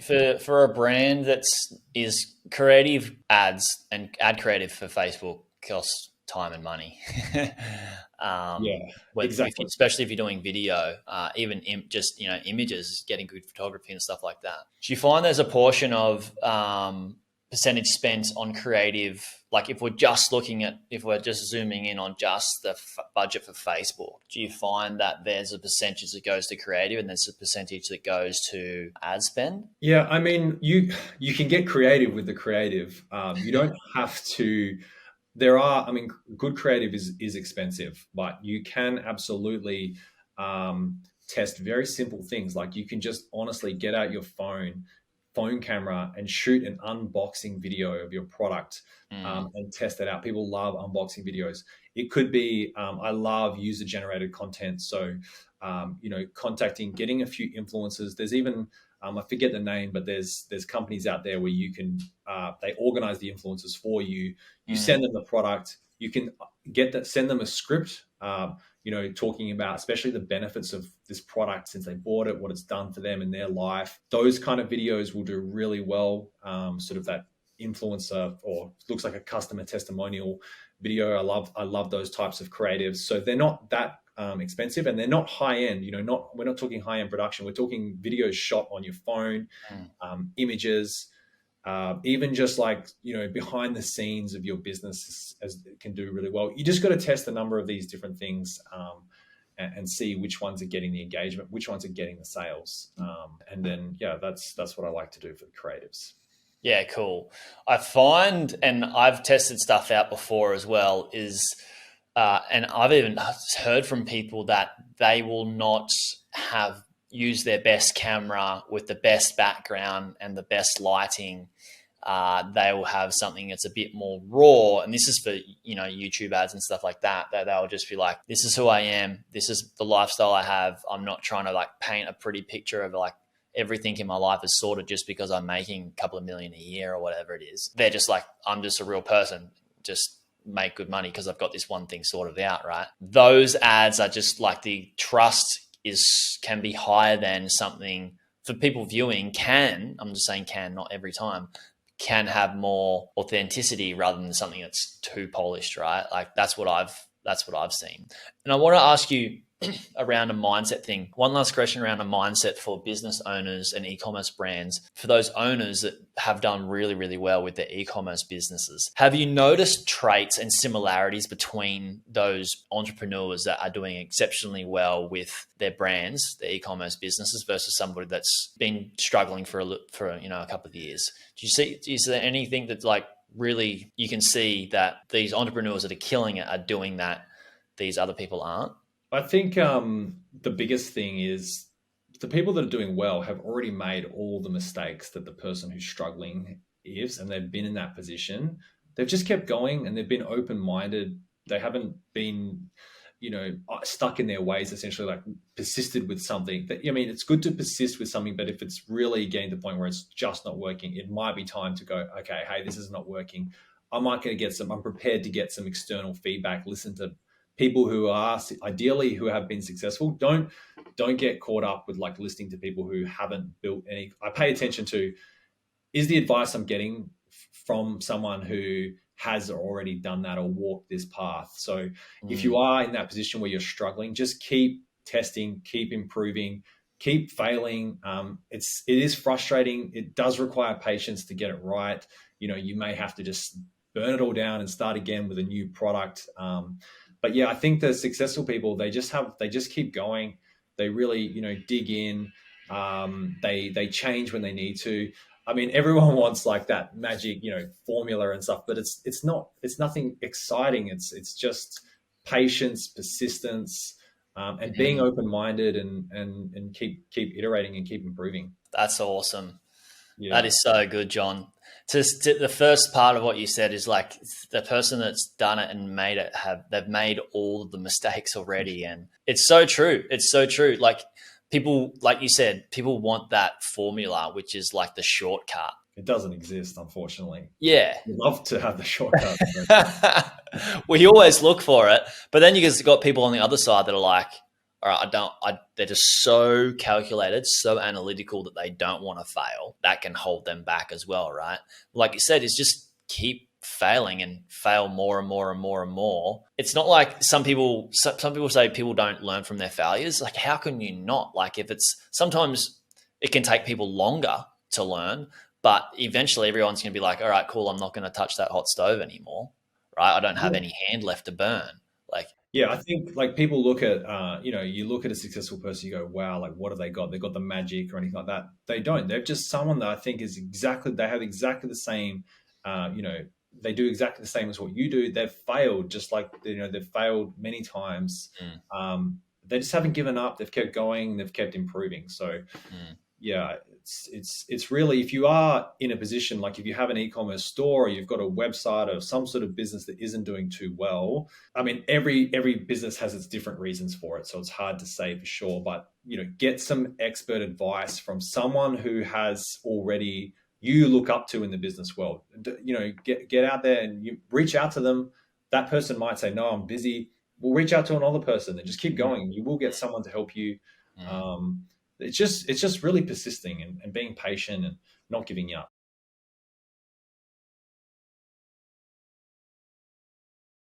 For a brand is creative ads and ad creative for Facebook costs time and money. Yeah, If exactly. especially if you're doing video, even just images, getting good photography and stuff like that. Do you find there's a portion of percentage spent on creative? Like if we're just zooming in on just the budget for Facebook, do you find that there's a percentage that goes to creative and there's a percentage that goes to ad spend? Yeah, I mean, you can get creative with the creative. You don't have to. I mean, good creative is expensive, but you can absolutely test very simple things. Like you can just honestly get out your phone camera and shoot an unboxing video of your product Mm, and test it out. People love unboxing videos. It could be, I love user generated content. So, getting a few influencers. There's even, I forget the name, but there's companies out there where you can, they organize the influencers for you. You mm, send them the product. You can send them a script, talking about especially the benefits of this product since they bought it, what it's done for them in their life. Those kind of videos will do really well. Sort of that influencer or looks like a customer testimonial video. I love those types of creatives. So they're not that expensive and they're not high end. We're not talking high end production. We're talking videos shot on your phone, mm. images, even just like behind the scenes of your business as it can do really well. You just got to test a number of these different things and see which ones are getting the engagement, which ones are getting the sales, and then yeah, that's what I like to do for the creatives. Yeah, cool. I find, and I've tested stuff out before as well, and I've even heard from people that they will not have use their best camera with the best background and the best lighting. They will have something that's a bit more raw, and this is for YouTube ads and stuff like that. That they'll just be like, "This is who I am. This is the lifestyle I have. I'm not trying to like paint a pretty picture of like everything in my life is sorted just because I'm making a couple of million a year or whatever it is." They're just like, "I'm just a real person. Just make good money because I've got this one thing sorted out." Right? Those ads are just like the trust can be higher than something for people viewing I'm just saying can, not every time, can have more authenticity rather than something that's too polished, right? Like that's what I've seen. And I want to ask you around a mindset thing. One last question around a mindset for business owners and e-commerce brands. For those owners that have done really, really well with their e-commerce businesses, have you noticed traits and similarities between those entrepreneurs that are doing exceptionally well with their brands, their e-commerce businesses, versus somebody that's been struggling for a couple of years? Is there anything that's like really you can see that these entrepreneurs that are killing it are doing that these other people aren't? I think the biggest thing is the people that are doing well have already made all the mistakes that the person who's struggling is, and they've been in that position. They've just kept going and they've been open-minded. They haven't been, stuck in their ways, essentially like persisted with something that, I mean, it's good to persist with something, but if it's really getting to the point where it's just not working, it might be time to go, okay, hey, this is not working. I'm prepared to get some external feedback, listen to people who are ideally who have been successful. Don't get caught up with like listening to people who haven't built any. I pay attention to, is the advice I'm getting from someone who has already done that or walked this path. So if you Mm, are in that position where you're struggling, just keep testing, keep improving, keep failing. It is frustrating. It does require patience to get it right. You may have to just burn it all down and start again with a new product. But yeah, I think the successful people, they just keep going. They really, dig in. They change when they need to. I mean, everyone wants like that magic, formula and stuff, but it's nothing exciting. It's just patience, persistence, and being mm. open-minded and keep iterating and keep improving. That's awesome. That Yeah. is so good, John. The first part of what you said is like the person that's done it and made it they've made all of the mistakes already, and it's so true. It's so true. Like people, like you said, people want that formula, which is like the shortcut. It doesn't exist, unfortunately. Yeah. We'd love to have the shortcut, but We always look for it, but then you just got people on the other side that are like, all right, they're just so calculated, so analytical that they don't want to fail. That can hold them back as well, right? Like you said, is just keep failing and fail more and more and more and more. It's not like some people say people don't learn from their failures. Like, how can you not? Like, if it's sometimes it can take people longer to learn, but eventually everyone's going to be like, all right, cool, I'm not going to touch that hot stove anymore, right? I don't have any hand left to burn. Like, Yeah, I think like people look at, you look at a successful person, you go, wow, like what have they got? They got the magic or anything like that. They don't. They're just someone that I think they have exactly the same, uh, you know, they do exactly the same as what you do. They've failed just like, they've failed many times. mm, They just haven't given up. They've kept going. They've kept improving. So mm, yeah, it's really, if you are in a position like if you have an e-commerce store or you've got a website or some sort of business that isn't doing too well. I mean, every business has its different reasons for it, so it's hard to say for sure. But get some expert advice from someone who has already you look up to in the business world. Get out there and you reach out to them. That person might say, "No, I'm busy." We'll reach out to another person and just keep going. You will get someone to help you. mm. Um, it's just really persisting and being patient and not giving up.